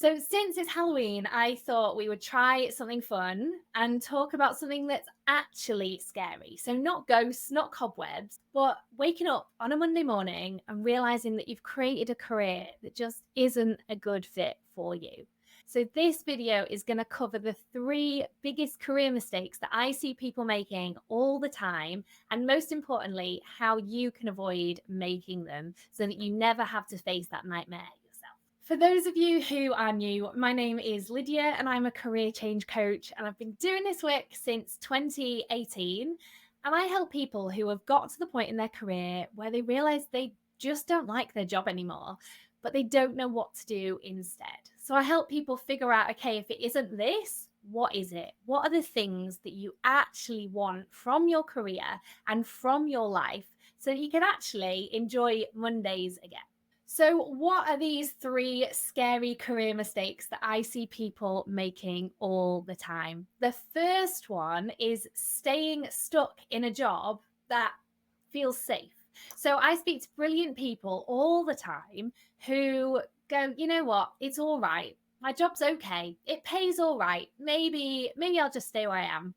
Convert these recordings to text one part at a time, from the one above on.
So, since it's Halloween, I thought we would try something fun and talk about something that's actually scary. So, not ghosts, not cobwebs, but waking up on a Monday morning and realizing that you've created a career that just isn't a good fit for you. So, this video is going to cover the three biggest career mistakes that I see people making all the time. And most importantly, how you can avoid making them so that you never have to face that nightmare yourself. For those of you who are new, my name is Lydia and I'm a career change coach, and I've been doing this work since 2018. And I help people who have got to the point in their career where they realize they just don't like their job anymore, but they don't know what to do instead. So I help people figure out, okay, if it isn't this, what is it? What are the things that you actually want from your career and from your life so that you can actually enjoy Mondays again? So, what are these three scary career mistakes that I see people making all the time? The first one is staying stuck in a job that feels safe. So, I speak to brilliant people all the time who go, you know what, it's all right. My job's okay. It pays all right. Maybe I'll just stay where I am.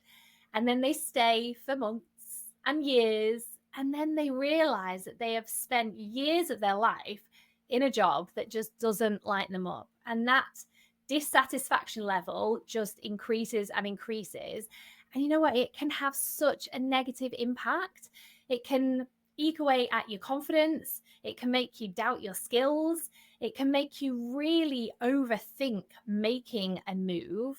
And then they stay for months and years. And then they realize that they have spent years of their life in a job that just doesn't light them up. And that dissatisfaction level just increases and increases. And you know what? It can have such a negative impact. It can eke away at your confidence. It can make you doubt your skills. It can make you really overthink making a move.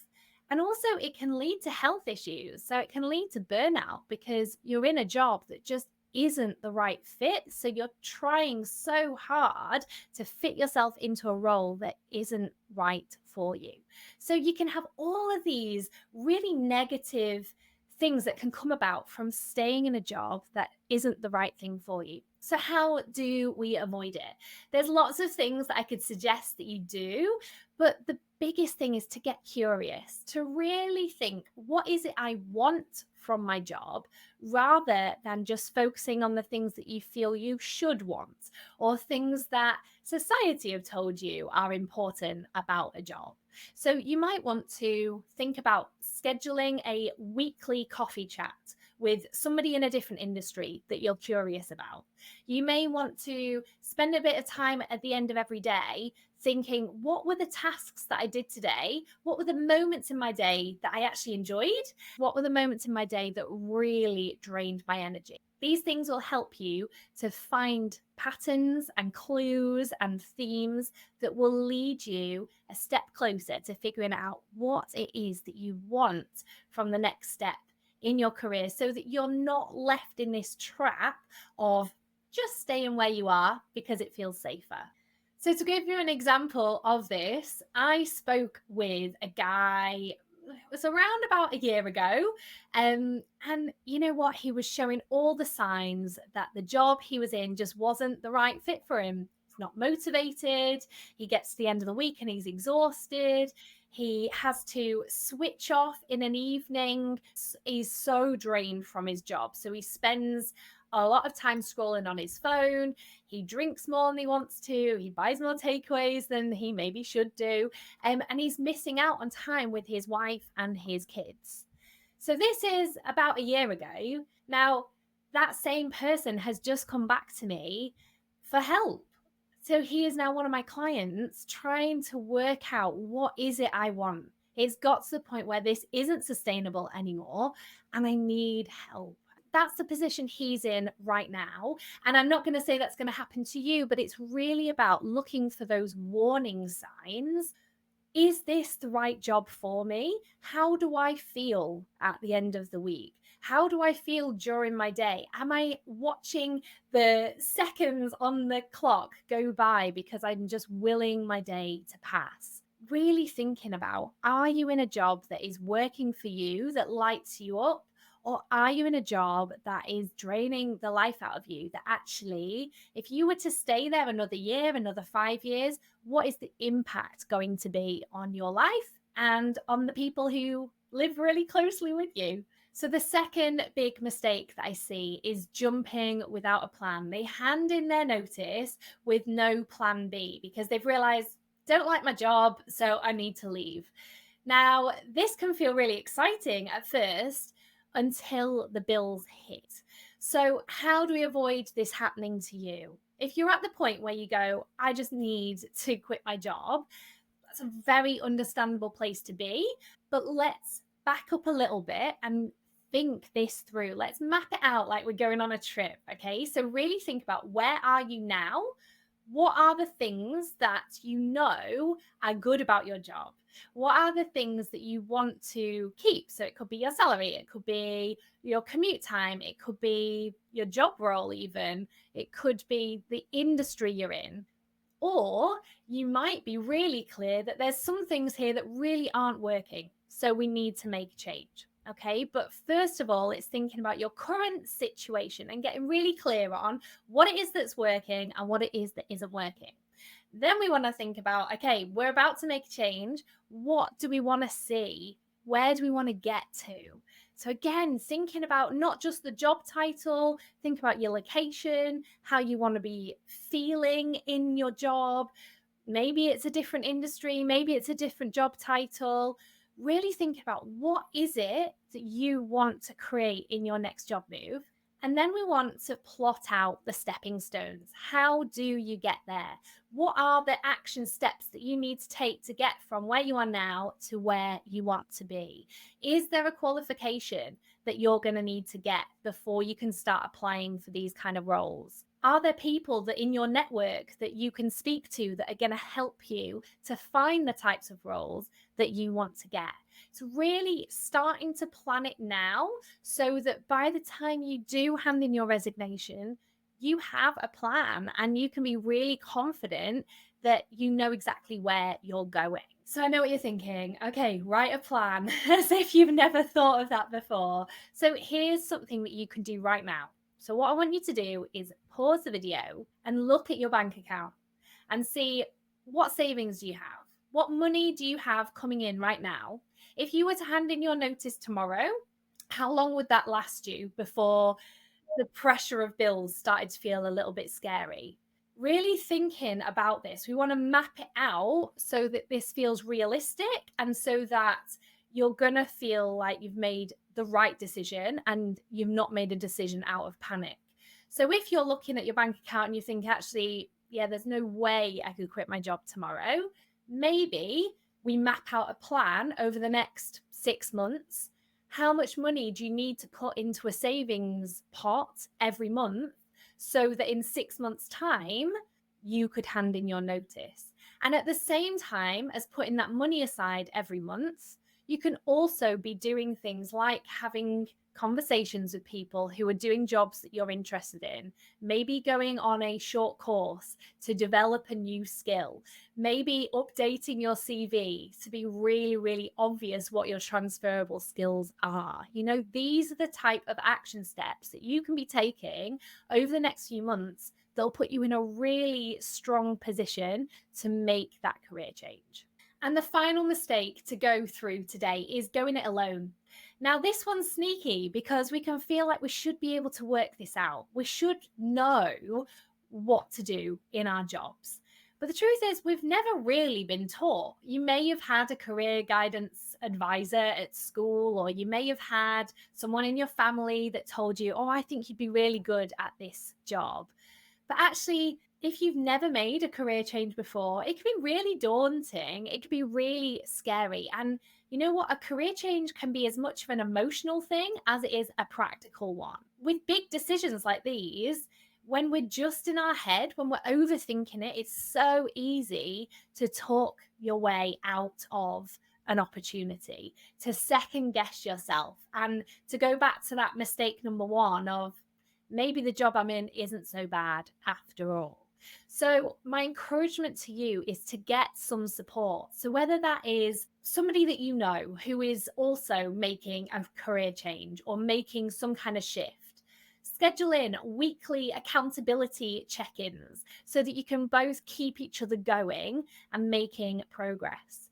And also, it can lead to health issues. So, it can lead to burnout because you're in a job that just isn't the right fit. So, you're trying so hard to fit yourself into a role that isn't right for you. So, you can have all of these really negative things that can come about from staying in a job that isn't the right thing for you. So, how do we avoid it? There's lots of things that I could suggest that you do, but the biggest thing is to get curious, to really think, what is it I want from my job, rather than just focusing on the things that you feel you should want or things that society have told you are important about a job. So you might want to think about scheduling a weekly coffee chat with somebody in a different industry that you're curious about. You may want to spend a bit of time at the end of every day thinking, what were the tasks that I did today? What were the moments in my day that I actually enjoyed? What were the moments in my day that really drained my energy? These things will help you to find patterns and clues and themes that will lead you a step closer to figuring out what it is that you want from the next step in your career, so that you're not left in this trap of just staying where you are because it feels safer. So, to give you an example of this, I spoke with a guy, it was around about a year ago. And you know what? He was showing all the signs that the job he was in just wasn't the right fit for him. He's not motivated. He gets to the end of the week and he's exhausted. He has to switch off in an evening. He's so drained from his job. So he spends a lot of time scrolling on his phone. He drinks more than he wants to. He buys more takeaways than he maybe should do. And he's missing out on time with his wife and his kids. So this is about a year ago. Now, that same person has just come back to me for help. So he is now one of my clients trying to work out, what is it I want? It's got to the point where this isn't sustainable anymore and I need help. That's the position he's in right now. And I'm not going to say that's going to happen to you, but it's really about looking for those warning signs. Is this the right job for me? How do I feel at the end of the week? How do I feel during my day? Am I watching the seconds on the clock go by because I'm just willing my day to pass? Really thinking about, are you in a job that is working for you, that lights you up? Or are you in a job that is draining the life out of you? That actually, if you were to stay there another year, another 5 years, what is the impact going to be on your life and on the people who live really closely with you? So, the second big mistake that I see is jumping without a plan. They hand in their notice with no plan B because they've realized don't like my job, so I need to leave. Now, this can feel really exciting at first until the bills hit. So, how do we avoid this happening to you? If you're at the point where you go, I just need to quit my job, that's a very understandable place to be. But let's back up a little bit and think this through. Let's map it out like we're going on a trip. Okay. So, really think about, where are you now? What are the things that you know are good about your job? What are the things that you want to keep? So, it could be your salary, it could be your commute time, it could be your job role, even, it could be the industry you're in. Or you might be really clear that there's some things here that really aren't working. So we need to make a change. Okay. But first of all, it's thinking about your current situation and getting really clear on what it is that's working and what it is that isn't working. Then we want to think about, okay, we're about to make a change. What do we want to see? Where do we want to get to? So, again, thinking about not just the job title, think about your location, how you want to be feeling in your job. Maybe it's a different industry, maybe it's a different job title. Really think about, what is it that you want to create in your next job move? And then we want to plot out the stepping stones. How do you get there? What are the action steps that you need to take to get from where you are now to where you want to be? Is there a qualification that you're going to need to get before you can start applying for these kind of roles? Are there people that in your network that you can speak to that are going to help you to find the types of roles that you want to get? It's really starting to plan it now, so that by the time you do hand in your resignation, you have a plan and you can be really confident that you know exactly where you're going. So I know what you're thinking. Okay, write a plan, as if you've never thought of that before. So here's something that you can do right now. So what I want you to do is pause the video and look at your bank account and see, what savings do you have? What money do you have coming in right now? If you were to hand in your notice tomorrow, how long would that last you before the pressure of bills started to feel a little bit scary? Really thinking about this, we want to map it out so that this feels realistic and so that you're going to feel like you've made the right decision and you've not made a decision out of panic. So if you're looking at your bank account and you think, actually, yeah, there's no way I could quit my job tomorrow, maybe we map out a plan over the next 6 months. How much money do you need to put into a savings pot every month so that in 6 months' time, you could hand in your notice? And at the same time as putting that money aside every month, you can also be doing things like having conversations with people who are doing jobs that you're interested in, maybe going on a short course to develop a new skill, maybe updating your CV to be really, really obvious what your transferable skills are. You know, these are the type of action steps that you can be taking over the next few months. They'll put you in a really strong position to make that career change. And the final mistake to go through today is going it alone. Now, this one's sneaky because we can feel like we should be able to work this out. We should know what to do in our jobs. But the truth is, we've never really been taught. You may have had a career guidance advisor at school, or you may have had someone in your family that told you, oh, I think you'd be really good at this job. But actually, if you've never made a career change before, it can be really daunting. It can be really scary. And you know what? A career change can be as much of an emotional thing as it is a practical one. With big decisions like these, when we're just in our head, when we're overthinking it, it's so easy to talk your way out of an opportunity, to second guess yourself, and to go back to that mistake number one of, maybe the job I'm in isn't so bad after all. So, my encouragement to you is to get some support. So, whether that is somebody that you know who is also making a career change or making some kind of shift, schedule in weekly accountability check ins so that you can both keep each other going and making progress.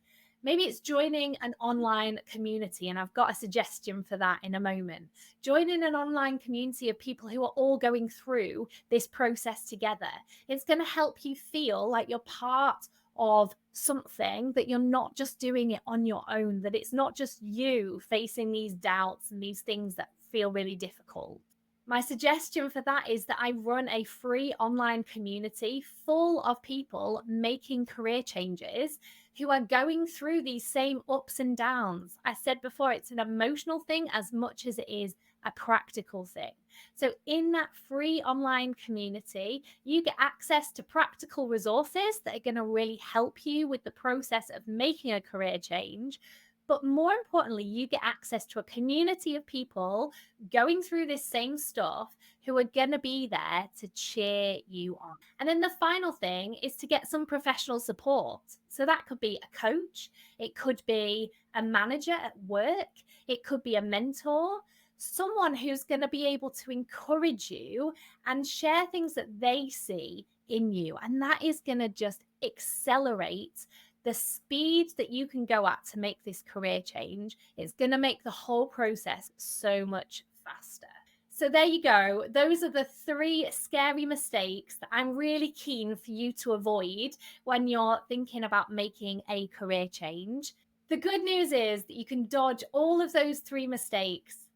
Maybe it's joining an online community, and I've got a suggestion for that in a moment. Joining an online community of people who are all going through this process together. It's going to help you feel like you're part of something, that you're not just doing it on your own, that it's not just you facing these doubts and these things that feel really difficult. My suggestion for that is that I run a free online community full of people making career changes who are going through these same ups and downs. I said before, it's an emotional thing as much as it is a practical thing. So, in that free online community, you get access to practical resources that are going to really help you with the process of making a career change. But more importantly, you get access to a community of people going through this same stuff who are going to be there to cheer you on. And then the final thing is to get some professional support. So that could be a coach, it could be a manager at work, it could be a mentor, someone who's going to be able to encourage you and share things that they see in you. And that is going to just accelerate the speed that you can go at to make this career change. It's going to make the whole process so much faster. So there you go. Those are the 3 scary mistakes that I'm really keen for you to avoid when you're thinking about making a career change. The good news is that you can dodge all of those 3 mistakes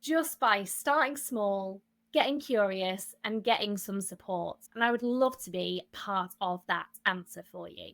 just by starting small, getting curious, and getting some support. And I would love to be part of that answer for you.